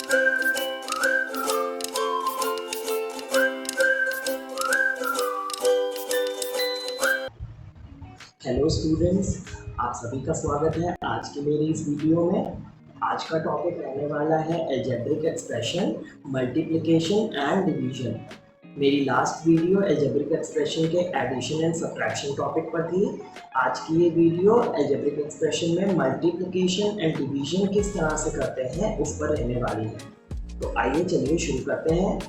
Hello students, आप सभी का स्वागत है आज की मेरी इस वीडियो में। आज का टॉपिक रहने वाला है algebraic expression, multiplication and division. मेरी लास्ट वीडियो अलजेब्रिक एक्सप्रेशन के एडिशन एंड सब्ट्रैक्शन टॉपिक पर थी। आज की ये वीडियो अलजेब्रिक एक्सप्रेशन में मल्टीप्लिकेशन एंड डिवीजन किस तरह से करते हैं उस पर रहने वाली है। तो आइए चलिए शुरू करते हैं।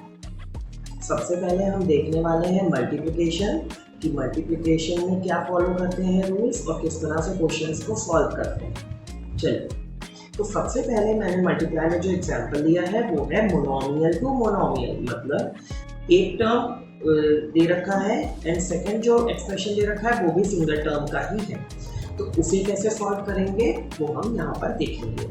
सबसे पहले हम देखने वाले हैं मल्टीप्लिकेशन कि मल्टीप्लिकेशन में क्या फॉलो करते हैं रूल्स और किस तरह से क्वेश्चंस को सॉल्व करते हैं। चलिए, तो सबसे पहले मैंने मल्टीप्लाई में जो एग्जांपल लिया है वो है मोनोमियल टू मोनोमियल, मतलब एक टर्म दे रखा है एंड सेकंड जो एक्सप्रेशन दे रखा है वो भी सिंगल टर्म का ही है। तो उसे कैसे सॉल्व करेंगे वो हम यहाँ पर देखेंगे।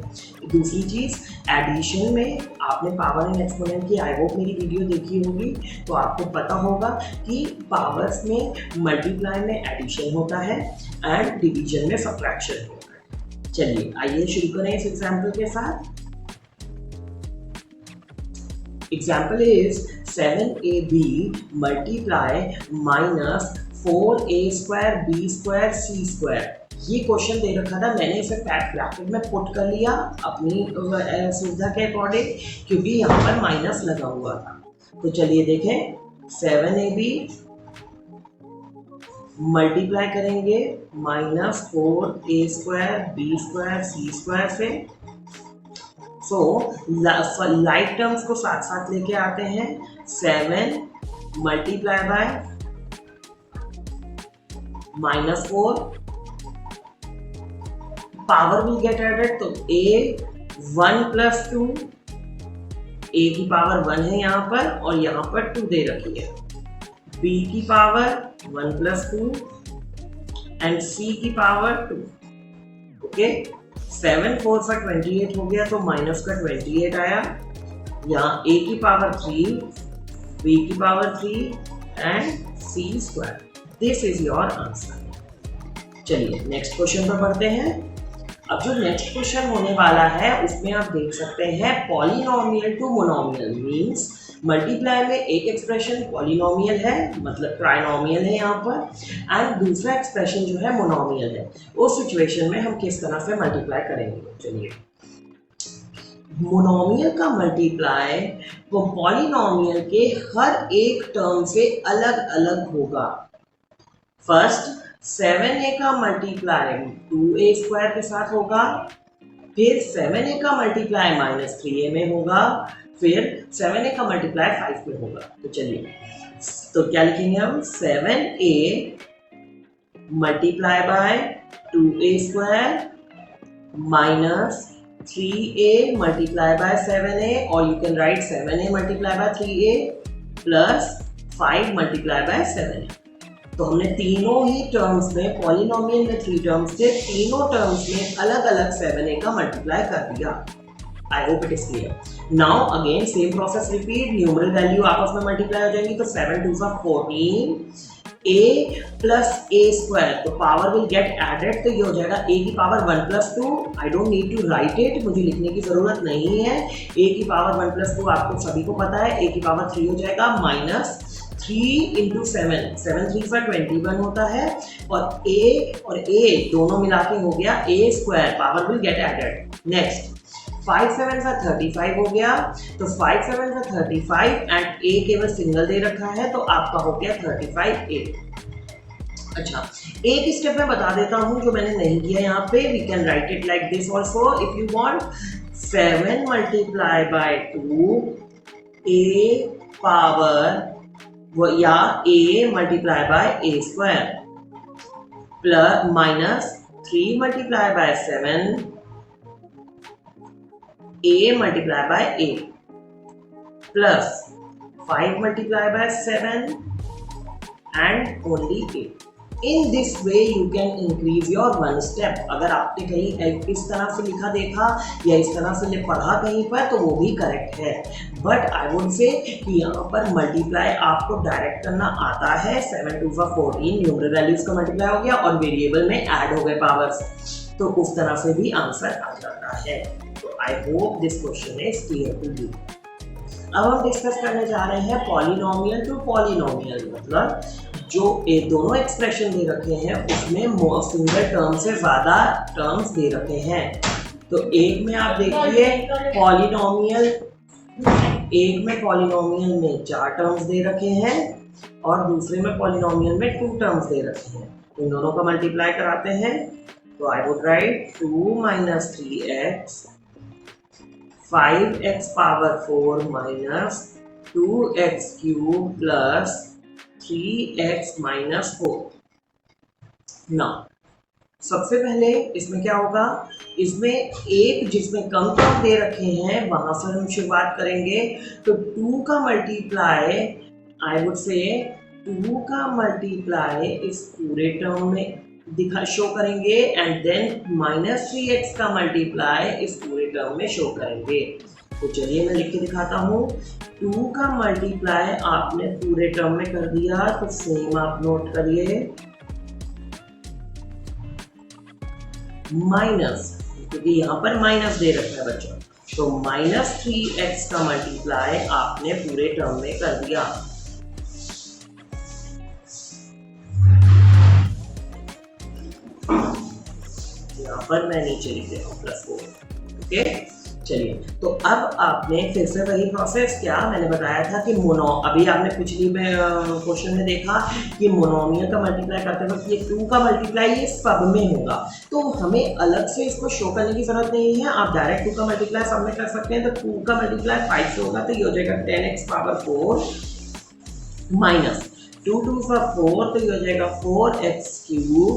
दूसरी चीज़, एडिशन में आपने पावर एंड एक्सपोनेंट की आई होप मेरी वीडियो देखी होगी, तो आपको पता होगा कि पावर्स में मल्टीप्लाई में एडिशन होता है एंड डिवीजन में सब्ट्रैक्शन होता है। चलिए आइए शुरू करें इस एग्जाम्पल के साथ। Example is 7ab multiply minus 4a² b² c²। ये क्वेश्चन दे रखा था, मैंने इसे ब्रैकेट में पुट कर लिया अपनी सुविधा के अकॉर्डिंग क्योंकि यहाँ पर माइनस लगा हुआ था। तो चलिए देखें, 7ab मल्टीप्लाई करेंगे माइनस 4a² b² c² से। सो लाइक टर्म्स को साथ साथ लेके आते हैं। 7 multiply by -4, power will get added, तो a 1 + 2, a की पावर 1 है यहाँ पर और यहाँ पर 2 दे रखी है, b की पावर 1 + 2 एंड c की पावर 2। ओके, 7 4 का 28 हो गया तो माइनस का 28 आया। यहाँ a की पावर 3, b की power 3 and c²। This is your answer. चलिए नेक्स्ट क्वेश्चन पर बढ़ते हैं। अब जो नेक्स्ट क्वेश्चन होने वाला है उसमें आप देख सकते हैं polynomial to monomial, means multiply में एक एक्सप्रेशन पॉलिनोमियल है मतलब ट्राइनोमियल है यहाँ पर, एंड दूसरा एक्सप्रेशन जो है मोनोमियल है। उस सिचुएशन में हम किस तरह से मल्टीप्लाई करेंगे। चलिए, मोनोमियल का मल्टीप्लाई वो पॉलिनोमियल के हर एक टर्म से अलग अलग होगा। फर्स्ट 7a का मल्टीप्लाई 2a² के साथ होगा, फिर 7a का मल्टीप्लाई -3a में होगा, फिर 7a का मल्टीप्लाई 5 में होगा। तो चलिए, तो क्या लिखेंगे हम, 7a multiply by 2a² -3a multiply by 7a, और you can write 7a multiply by 3a plus 5 multiply bye 7a। तो हमने तीनों ही टर्म्स में, पॉलिनोमियल में 3 टर्म्स थे, तीनों टर्म्स में अलग अलग 7a का मल्टीप्लाई कर दिया। I hope it is clear. Now again same process repeat, numeral value आपस में मल्टीप्लाई हो जाएंगी, तो 7 2 14, a प्लस a², तो पावर विल गेट एडेड, तो ये हो जाएगा a की power 1 + 2। I don't need to write it, मुझे लिखने की जरूरत नहीं है। a की पावर 1 + 2 आपको सभी को पता है, a की पावर 3 हो जाएगा, माइनस 3 × 7, 7 3 का 21 होता है, और a और a दोनों मिला के हो गया a², power will get added. Next 5 7 का 35 हो गया, तो 5 7 का 35 एंड a केवल सिंगल दे रखा है तो आपका हो गया 35a। अच्छा, एक स्टेप मैं बता देता हूँ जो मैंने नहीं किया यहाँ पे। We can write it like this also if you want. 7 multiply by 2 a power वो या a multiply by a² plus -3 multiply by 7 a multiply by a plus 5 multiply by 7 and only a। In this way you can increase your 1 step. अगर आपने कहीं इस तरह से लिखा देखा या इस तरह से पढ़ा कहीं पर तो वो भी करेक्ट है, बट आई वुड से कि यहाँ पर मल्टीप्लाई आपको डायरेक्ट करना आता है। 7 2 14 न्यूमरल वैल्यूज का मल्टीप्लाई हो गया और वेरिएबल में ऐड हो गए पावर्स। तो उस तरह से भी आंसर आ जाता है। तो I hope this question is clear to you. अब हम डिस्कस करने जा रहे हैं पॉलिनोमियल टू पॉलिनोमियल, मतलब जो ये दोनों एक्सप्रेशन दे रखे हैं उसमें सिंगल टर्म से ज्यादा टर्म्स दे रखे हैं। तो एक में आप देखिए पॉलिनोमियल, एक में पॉलिनोमियल में 4 टर्म्स दे रखे हैं और दूसरे में पॉलिनोमियल में 2 टर्म्स दे रखे हैं। इन दोनों का मल्टीप्लाई कराते हैं तो I would write 2 minus 3x 5x power 4 minus 2x cube plus 3x minus 4। ना सबसे पहले इसमें क्या होगा, इसमें एक जिसमें कम टर्म दे रखे हैं वहां से हम शुरुआत करेंगे। तो 2 का मल्टीप्लाई, आई वुड से 2 का मल्टीप्लाई इस पूरे टर्म में शो करेंगे एंड देन माइनस 3x का मल्टीप्लाई इस पूरे टर्म में शो करेंगे। तो चलिए मैं लिख के दिखाता हूँ। 2 का मल्टीप्लाई आपने पूरे टर्म में कर दिया तो सेम आप नोट करिए, माइनस, क्योंकि यहाँ पर माइनस दे रखा है बच्चों, तो माइनस 3x का मल्टीप्लाई आपने पूरे टर्म में कर दिया। यहाँ पर मैं नीचे लिख रहा हूँ +4। ओके चलिए, तो अब आपने फिर से वही प्रोसेस, क्या मैंने बताया था कि अभी आपने पिछली में क्वेश्चन में देखा कि मोनोमियल का मल्टीप्लाई करते वक्त ये 2 का मल्टीप्लाई ये सब में होगा, तो हमें अलग से इसको शो करने की जरूरत नहीं है। आप डायरेक्ट 2 का मल्टीप्लाई सब में कर सकते हैं। तो 2 का मल्टीप्लाई 5 से होगा तो ये हो जाएगा 10x पावर 4 माइनस 2 2 का 4 तो ये हो जाएगा 4x क्यूब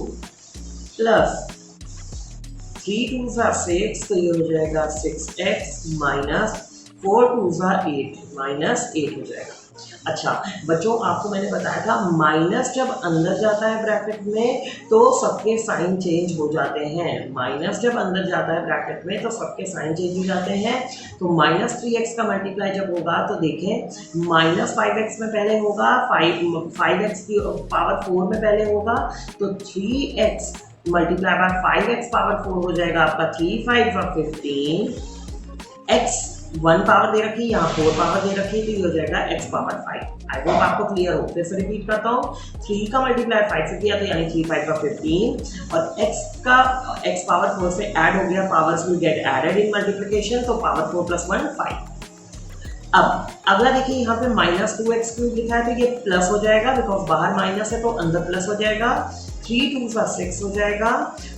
प्लस 3 2 सा 6 तो ये हो जाएगा 6x माइनस 4 2 सा 8 माइनस 8 हो जाएगा। अच्छा बच्चों, आपको मैंने बताया था माइनस जब अंदर जाता है ब्रैकेट में तो सबके साइन चेंज हो जाते हैं। माइनस जब अंदर जाता है ब्रैकेट में तो सबके साइन चेंज हो जाते हैं। तो माइनस 3x का मल्टीप्लाई जब होगा तो देखें माइनस 5x में पहले होगा, 5x की पावर 4 में पहले होगा, तो 3x multiply by 5x power 4 हो जाएगा आपका 3 5 15, x 1 पावर दे रखी है, यहाँ 4 पावर दे रखी है, तो ये हो जाएगा x पावर 5। आई होप आपको क्लियर हो। फिर से रिपीट करता हूँ, 3 का मल्टीप्लाई 5 से किया तो यानी 3 5 का 15 और x पावर 4 से ऐड हो गया, powers will get added in multiplication, तो पावर 4 + 1 5। अब अगला देखिए यहाँ पे माइनस 2x क्यूब लिखा है तो ये प्लस हो जाएगा, बिकॉज बाहर माइनस है तो अंदर प्लस हो जाएगा। 3 2 सा 6 हो जाएगा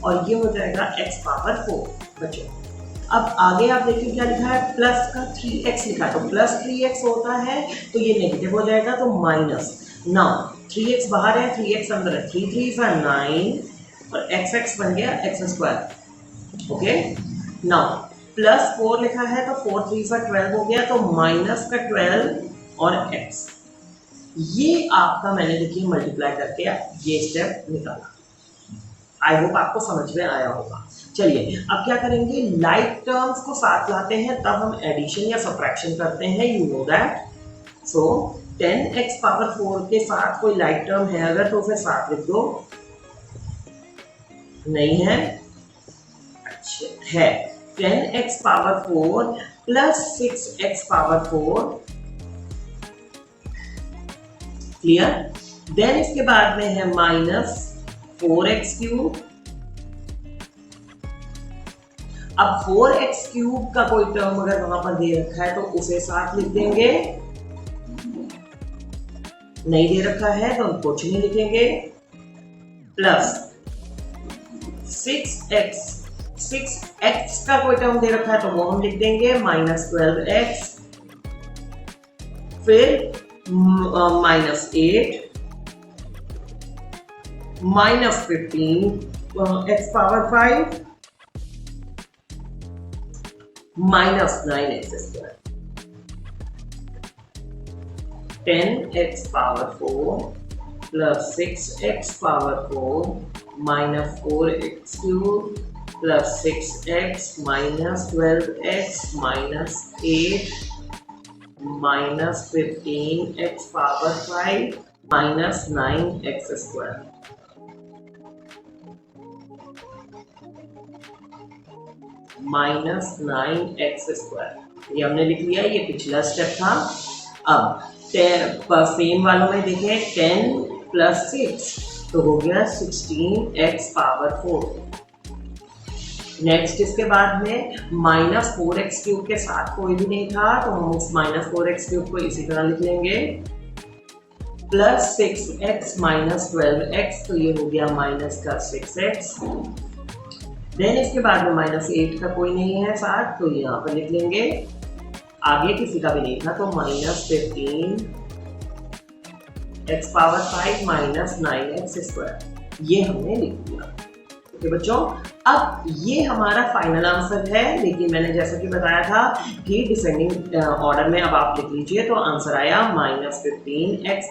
और ये हो जाएगा x पावर 4 बच्चों। अब आगे आप देखिए क्या लिखा है, प्लस का 3x लिखा है, तो प्लस 3x होता है तो ये नेगेटिव हो जाएगा तो माइनस। नाउ 3x बाहर है, 3x अंदर है, 3 3 सा 9 और x बन गया x²। ओके नाउ प्लस 4 लिखा है तो 4 3 सा 12 हो गया, तो माइनस का 12 और x। ये आपका मैंने देखिए मल्टीप्लाई करके ये स्टेप निकाला। आई होप आपको समझ में आया होगा। चलिए अब क्या करेंगे, लाइक टर्म्स को साथ लाते हैं तब हम एडिशन या सब्ट्रैक्शन करते हैं, you know that. So 10x power 4 के साथ कोई लाइक टर्म है अगर तो उसे साथ लिख दो, नहीं है, अच्छा है 10x power 4 plus 6x power 4, clear. Then इसके बाद में है माइनस 4x क्यूब। अब 4x क्यूब का कोई टर्म अगर वहां पर दे रखा है तो उसे साथ लिख देंगे, नहीं दे रखा है तो कुछ नहीं लिखेंगे, प्लस 6x का कोई टर्म दे रखा है तो वो हम लिख देंगे माइनस 12x, फिर minus 8 minus 15 x power 5 minus 9x², 10x power 4 plus 6x power 4 minus 4x cube plus 6x minus 12x minus 8 minus 15x power 5 minus 9x²। Minus 9x²। ये हमने लिख लिया, ये पिछला स्टेप था। अब सेम वालों में देखें 10 + 6 तो हो गया 16x⁴। नेक्स्ट इसके बाद में -4x³ के साथ कोई भी नहीं था तो हम उस -4x³ को इसी तरह लिख लेंगे, +6x - 12x तो ये हो गया -6x। देन इसके बाद में -8 का कोई नहीं है साथ तो यहाँ पर लिख लेंगे, आगे किसी का भी नहीं था तो -15x⁵ - 9x²। ये हमने लिख दिया। ओके बच्चों, अब ये हमारा फाइनल आंसर है, लेकिन मैंने जैसा कि बताया था कि डिसेंडिंग ऑर्डर में अब आप लिख लीजिए तो आंसर आया -15x⁵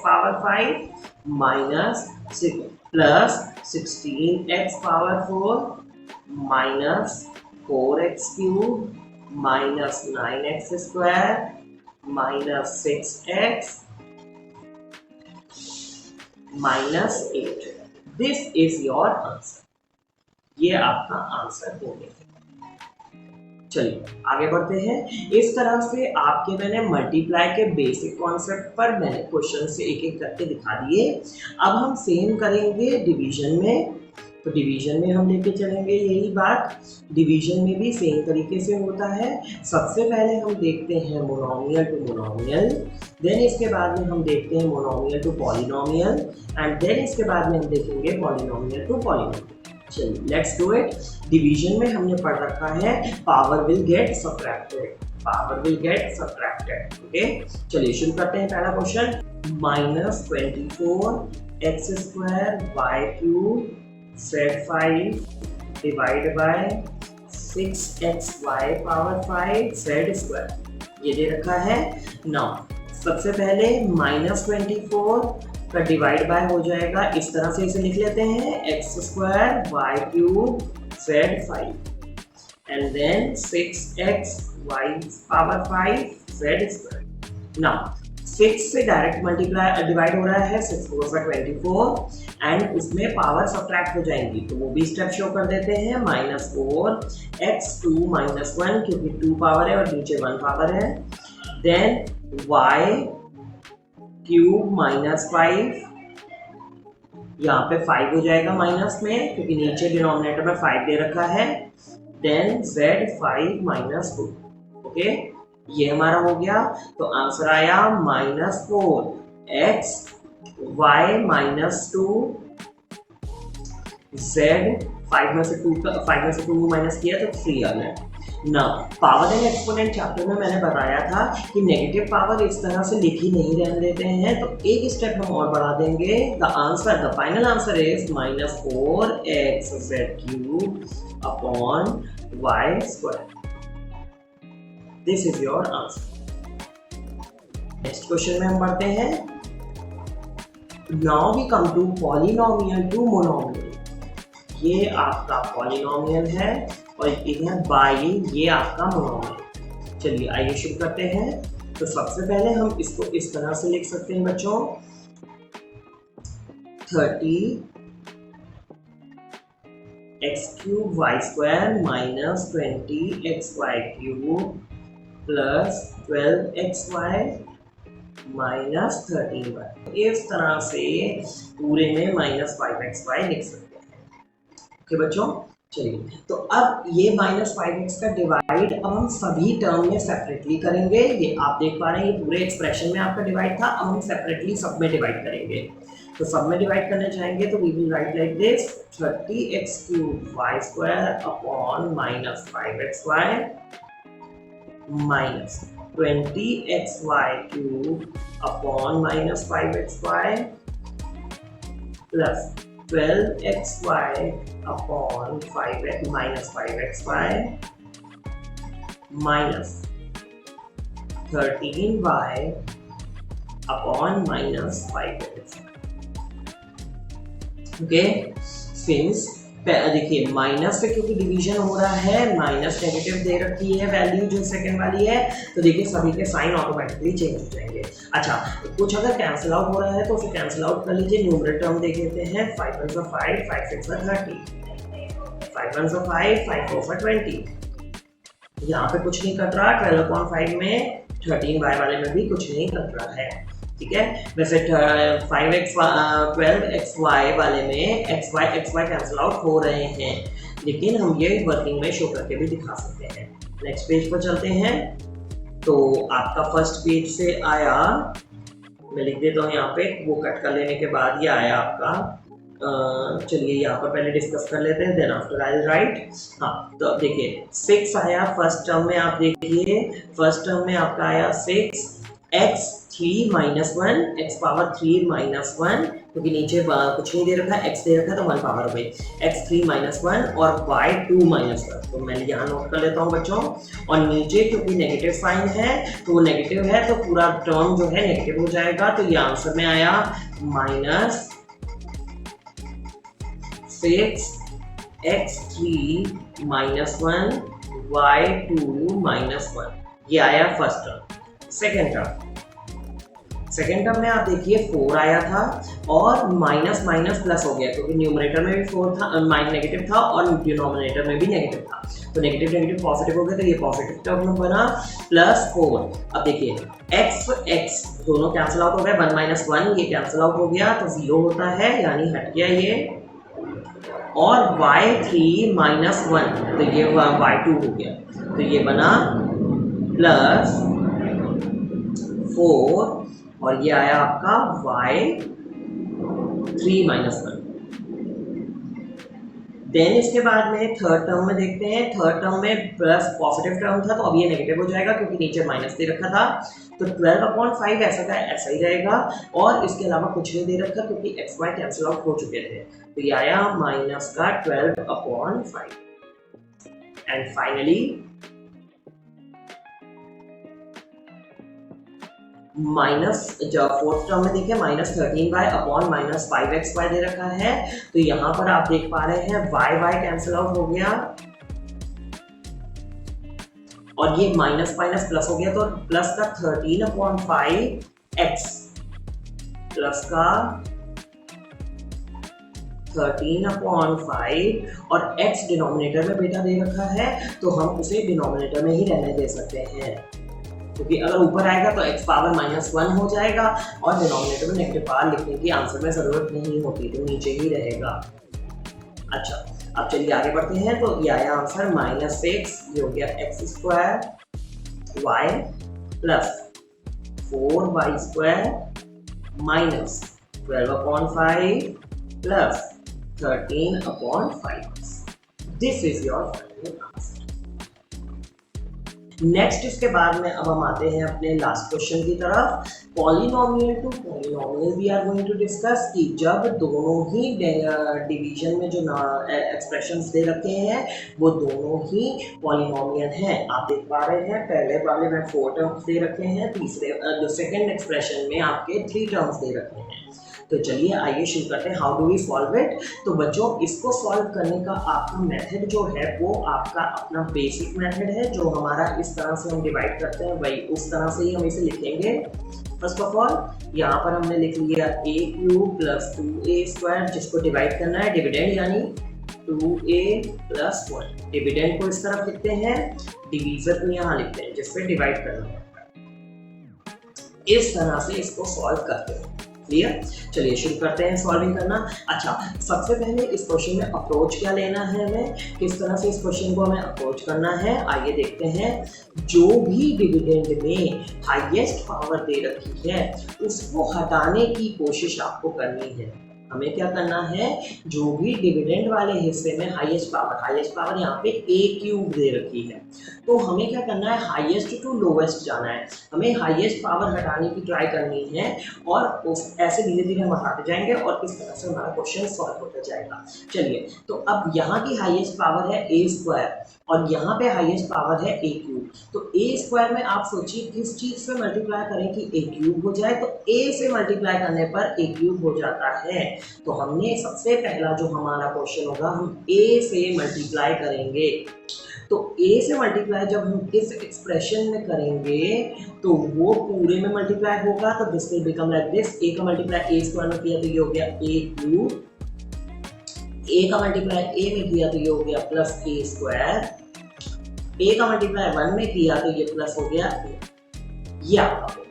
+16x⁴ -4x³ -9x² -6x -8। This is your answer. ये आपका आंसर हो गया। चलिए आगे बढ़ते हैं। इस तरह से आपके मैंने मल्टीप्लाई के बेसिक कॉन्सेप्ट पर मैंने क्वेश्चन से एक एक करके दिखा दिए। अब हम सेम करेंगे डिवीजन में। तो डिवीजन में हम लेके चलेंगे यही बात। डिवीजन में भी सेम तरीके से होता है। सबसे पहले हम देखते हैं मोनोमियल टू मोनोमियल, देन इसके बाद में हम देखते हैं monomial to polynomial, and then इसके बाद में हम देखेंगे पॉलिनोमियल टू पॉलिनोमियल। चलिए लेट्स डू इट। डिवीजन में हमने पढ़ रखा है power will get subtracted, power will get subtracted. Okay चलिए शुरू करते हैं। पहला question, -24x² y³ divide by 6xy⁵ ये दे रखा है। नाउ सबसे पहले -24 का डिवाइड बाय हो जाएगा, इस तरह से इसे लिख लेते हैं x² y³ z⁵ and then 6xy⁵z²। Now 6 से डायरेक्ट मल्टीप्लाई डिवाइड हो रहा है, 6 4 24 एंड उसमें पावर सब्ट्रैक्ट हो जाएंगी तो वो भी स्टेप शो कर देते हैं। -4x2 - 1 क्योंकि 2 पावर है और नीचे 1 पावर है, देन y³ -5, यहाँ पे 5 हो जाएगा माइनस में क्योंकि नीचे डिनोमिनेटर में 5 दे रखा है, देन z⁵ -2। ओके ये हमारा हो गया। तो आंसर आया -4x y -2 z 5 में से 2 माइनस किया तो 3 आ गया ना। पावर एंड एक्सपोनेंट चैप्टर में मैंने बताया था कि नेगेटिव पावर इस तरह से लिखी नहीं रहने देते हैं, तो एक स्टेप हम और बढ़ा देंगे। The final answer is -4xz³ y²। This is your answer. Next question में हम बढ़ते हैं। Now we come to polynomial to monomial. ये आपका पॉलिनोमियल है और इधर बाई ये आपका मोनोमियल। चलिए आइए शुरू करते हैं। तो सबसे पहले हम इसको इस तरह से लिख सकते हैं बच्चों, 30x³ y² -20xy³ +12xy -13y। इस तरह से पूरे में -5xy लिख सकते हैं। ओके बच्चों चलिए, तो अब ये -5x का डिवाइड अब हम सभी टर्म में सेपरेटली करेंगे। ये आप देख पा रहे हैं, ये पूरे एक्सप्रेशन में आपका डिवाइड था, अब हम सेपरेटली सब में डिवाइड करेंगे। तो सब में डिवाइड करना चाहेंगे तो we will write like this, 30x³ y² upon -5xy -20xy³ upon -5xy plus 12xy upon -5xy minus 13y upon -5xy। Okay since देखिए माइनस से क्योंकि डिवीजन हो रहा है, माइनस नेगेटिव दे रखी है वैल्यू जो सेकंड वाली है, तो देखिए सभी के साइन ऑटोमेटिकली चेंज हो जाएंगे। अच्छा कुछ अगर कैंसिल आउट हो रहा है तो उसे कैंसिल आउट कर लीजिए। न्यूमरेटर टर्म देख लेते हैं, 5 1 5 5 6 30, 5 1 5 5 4 20, यहाँ पे कुछ नहीं कट रहा, 12/5 में 13y वाले में भी कुछ नहीं कट रहा है, ठीक है। वैसे 5x 12xy वाले में xy कैंसिल आउट हो रहे हैं, लेकिन हम ये वर्किंग में शो करके भी दिखा सकते हैं। नेक्स्ट पेज पर चलते हैं। तो आपका फर्स्ट पेज से आया, मैं लिख देता हूँ यहाँ पे, वो कट कर लेने के बाद ये आया आपका, चलिए यहाँ पर पहले डिस्कस कर लेते हैं, then after I will write. हाँ, तो अब देखिए 6 आया फर्स्ट टर्म में, आप देखिए फर्स्ट टर्म में आपका आया 6 x 3 - 1 x पावर 3 - 1, क्योंकि नीचे कुछ नहीं दे रखा है, x दे रखा है तो 1 पावर हो गई, x 3 - 1 और y 2 - 1, तो मैं यहाँ नोट कर लेता हूँ बच्चों। और नीचे क्योंकि नेगेटिव साइन है तो वो नेगेटिव है तो पूरा टर्म जो है नेगेटिव हो जाएगा, तो ये आंसर में आया -6 x 3 - 1 y 2 - 1, ये आया फर्स्ट टर्म। सेकेंड टर्म में आप देखिए 4 आया था और माइनस माइनस प्लस हो गया, क्योंकि न्यूमरेटर में भी 4 था, नेगेटिव था और डिनोमिनेटर में भी नेगेटिव था, तो नेगेटिव नेगेटिव पॉजिटिव हो गया, तो ये पॉजिटिव टर्म में बना +4। अब देखिए x दोनों कैंसिल आउट हो गए, 1 - 1 ये कैंसिल आउट हो गया तो 0 होता है, यानी हट गया ये, और y3 - 1 तो ये y2 हो गया, तो ये बना +4 और ये आया आपका y3 - 1। देन इसके बाद में थर्ड टर्म में देखते हैं, थर्ड टर्म में प्लस पॉजिटिव टर्म था तो अब ये नेगेटिव हो जाएगा क्योंकि नीचे माइनस दे रखा था, तो 12/5 ऐसा का ऐसा ही रहेगा, और इसके अलावा कुछ नहीं दे रखा क्योंकि xy कैंसिल आउट हो चुके थे, तो ये आया -12/5। एंड फाइनली जब फोर्थ टर्म में देखिए -13y/-5xy दे रखा है, तो यहाँ पर आप देख पा रहे हैं y कैंसिल आउट हो गया और ये माइनस माइनस प्लस हो गया, तो प्लस का 13/5x प्लस का 13/5 और x डिनोमिनेटर में बेटा दे रखा है, तो हम उसे डिनोमिनेटर में ही रहने दे सकते हैं, क्योंकि अगर ऊपर आएगा तो x पावर -1 हो जाएगा और डिनोमिनेटर में नेगेटिव पावर लिखने की आंसर में जरूरत नहीं होती, तो नीचे ही रहेगा। अच्छा, अब चलिए आगे बढ़ते हैं। तो ये आया आंसर -6, ये हो गया x² y plus 4y² minus 12/5 plus 13/5। This is your final answer. Next इसके बाद में अब हम आते हैं अपने लास्ट क्वेश्चन की तरफ। Polynomial to polynomial we are going to discuss कि जब दोनों ही डिवीजन में जो एक्सप्रेशंस दे रखे हैं वो दोनों ही पॉलिनोमियल हैं। आप देख पा रहे हैं पहले वाले में 4 टर्म्स दे रखे हैं, जो सेकेंड एक्सप्रेशन में आपके 3 टर्म्स दे रखे हैं। तो चलिए आइए शुरू करते हैं। How do we solve it. तो बच्चों इसको सॉल्व करने का आपका मेथड जो है वो आपका अपना बेसिक मेथड है, जो हमारा इस तरह से हम डिवाइड करते हैं वही उस तरह से ही हम इसे लिखेंगे। फर्स्ट ऑफ ऑल यहाँ पर हमने लिख लिया a³ + 2a², जिसको डिवाइड करना है डिविडेंड यानी 2a + 1। डिविडेंड को इस तरफ लिखते हैं, डिवीजर को यहाँ लिखते हैं जिसपे डिवाइड करना है। इस तरह से इसको सॉल्व करते हैं। क्लियर। चलिए शुरू करते हैं सॉल्विंग करना। अच्छा, सबसे पहले इस क्वेश्चन में अप्रोच क्या लेना है, हमें किस तरह से इस क्वेश्चन को हमें अप्रोच करना है, आइए देखते हैं। जो भी डिविडेंड में हाईएस्ट पावर दे रखी है उसको हटाने की कोशिश आपको करनी है। हमें क्या करना है, जो भी डिविडेंड वाले हिस्से में हाईएस्ट पावर यहाँ पे a³ दे रखी है, तो हमें क्या करना है, हाईएस्ट टू लोवेस्ट जाना है। हमें हाईएस्ट पावर हटाने की ट्राई करनी है और ऐसे धीरे धीरे हम हटाते जाएंगे और इस तरह से हमारा क्वेश्चन सॉल्व होता जाएगा। चलिए, तो अब यहाँ की हाईएस्ट पावर है a² और यहाँ पे हाईएस्ट पावर है a³। तो a² में आप सोचिए किस चीज से मल्टीप्लाई करें कि a³ हो जाए, तो a से मल्टीप्लाई करने पर a³ हो जाता है। तो हमने सबसे पहला जो हमारा क्वेश्चन होगा, हम a से मल्टीप्लाई करेंगे। तो a से मल्टीप्लाई जब हम इस एक्सप्रेशन में करेंगे तो वो पूरे में मल्टीप्लाई होगा, तो this will become like this. a का मल्टीप्लाई a² में किया तो ये हो गया a³, a का मल्टीप्लाई a में किया तो ये हो गया +a², a का मल्टीप्लाई 1 में किया तो ये प्लस हो गया a, ये आपका हो गया।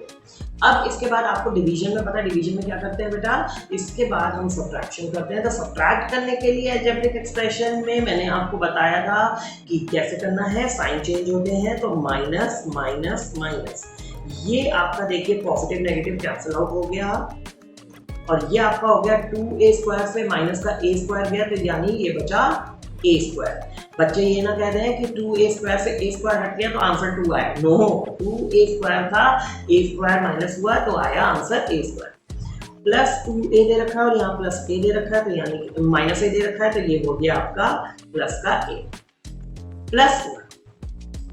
अब इसके बाद आपको डिवीजन में पता है, डिवीजन में क्या करते हैं बेटा, इसके बाद हम सब्ट्रैक्शन करते हैं। तो सब्ट्रैक्ट करने के लिए अलजेब्रिक एक्सप्रेशन में मैंने आपको बताया था कि कैसे करना है, साइन चेंज होते हैं तो माइनस माइनस माइनस, ये आपका देखिए पॉजिटिव नेगेटिव कैंसिल आउट हो गया और ये आपका हो गया 2a² से माइनस का a² गया तो यानी ये बचा a²। बच्चे ये ना कह रहे हैं कि 2a² से a² हट गया तो आंसर 2 आया, नो, 2a² था, a² माइनस हुआ तो आया आंसर a²। प्लस 2a दे रखा है और यहाँ प्लस a दे रखा है तो यानी माइनस a दे रखा है तो ये हो गया आपका प्लस का a प्लस 1।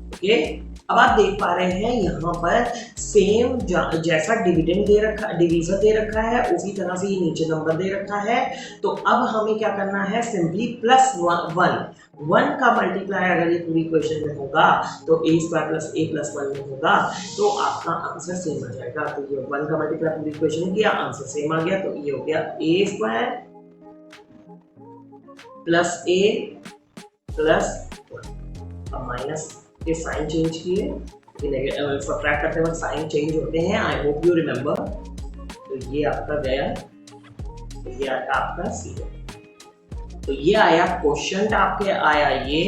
ओके, अब आप देख पा रहे हैं यहाँ पर सेम जैसा डिविडेंड दे रखा, डिवीजर दे रखा है, उसी तरह से ये नीचे नंबर दे रखा है। तो अब हमें क्या करना है, सिंपली प्लस 1 का मल्टीप्लाई अगर ये पूरी क्वेश्चन में होगा तो a² प्लस a प्लस 1 में होगा तो आपका आंसर सेम आ जाएगा। तो ये 1 का मल्टीप्लाई पूरी क्वेश्चन में किया, आंसर सेम आ गया तो ये हो गया a² प्लस a प्लस 1। अब माइनस के साइन चेंज किए, सब्ट्रैक्ट करते वक्त साइन चेंज होते हैं, आई होप यू रिमेंबर। तो ये आपका गया, तो ये आया आपका 0। तो ये आया क्वेश्चन आपके आया ये,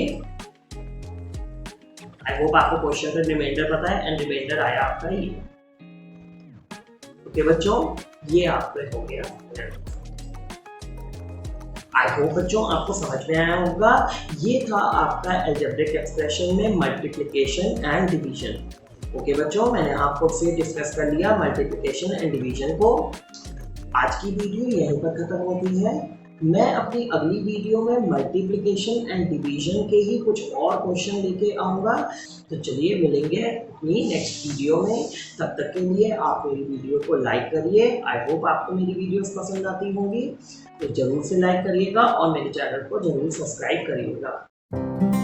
आई होप आपको क्वेश्चन का रिमाइंडर पता है, एंड रिमाइंडर आया आपका ये। ओके बच्चों, ये आपका हो गया। आई होप बच्चों आपको समझ में आया होगा। ये था आपका अलजेब्रिक एक्सप्रेशन में मल्टीप्लिकेशन एंड डिवीजन। ओके बच्चों, मैंने आपको फिर डिस्कस कर लिया मल्टीप्लिकेशन एंड डिवीजन को। आज की वीडियो यहीं पर खत्म होती है। मैं अपनी अगली वीडियो में मल्टीप्लिकेशन एंड डिवीजन के ही कुछ और क्वेश्चन लेके आऊँगा। तो चलिए मिलेंगे अपनी नेक्स्ट वीडियो में। तब तक के लिए आप मेरी वीडियो को लाइक करिए। आई होप आपको मेरी वीडियोस पसंद आती होंगी, तो जरूर से लाइक करिएगा और मेरे चैनल को जरूर सब्सक्राइब करिएगा।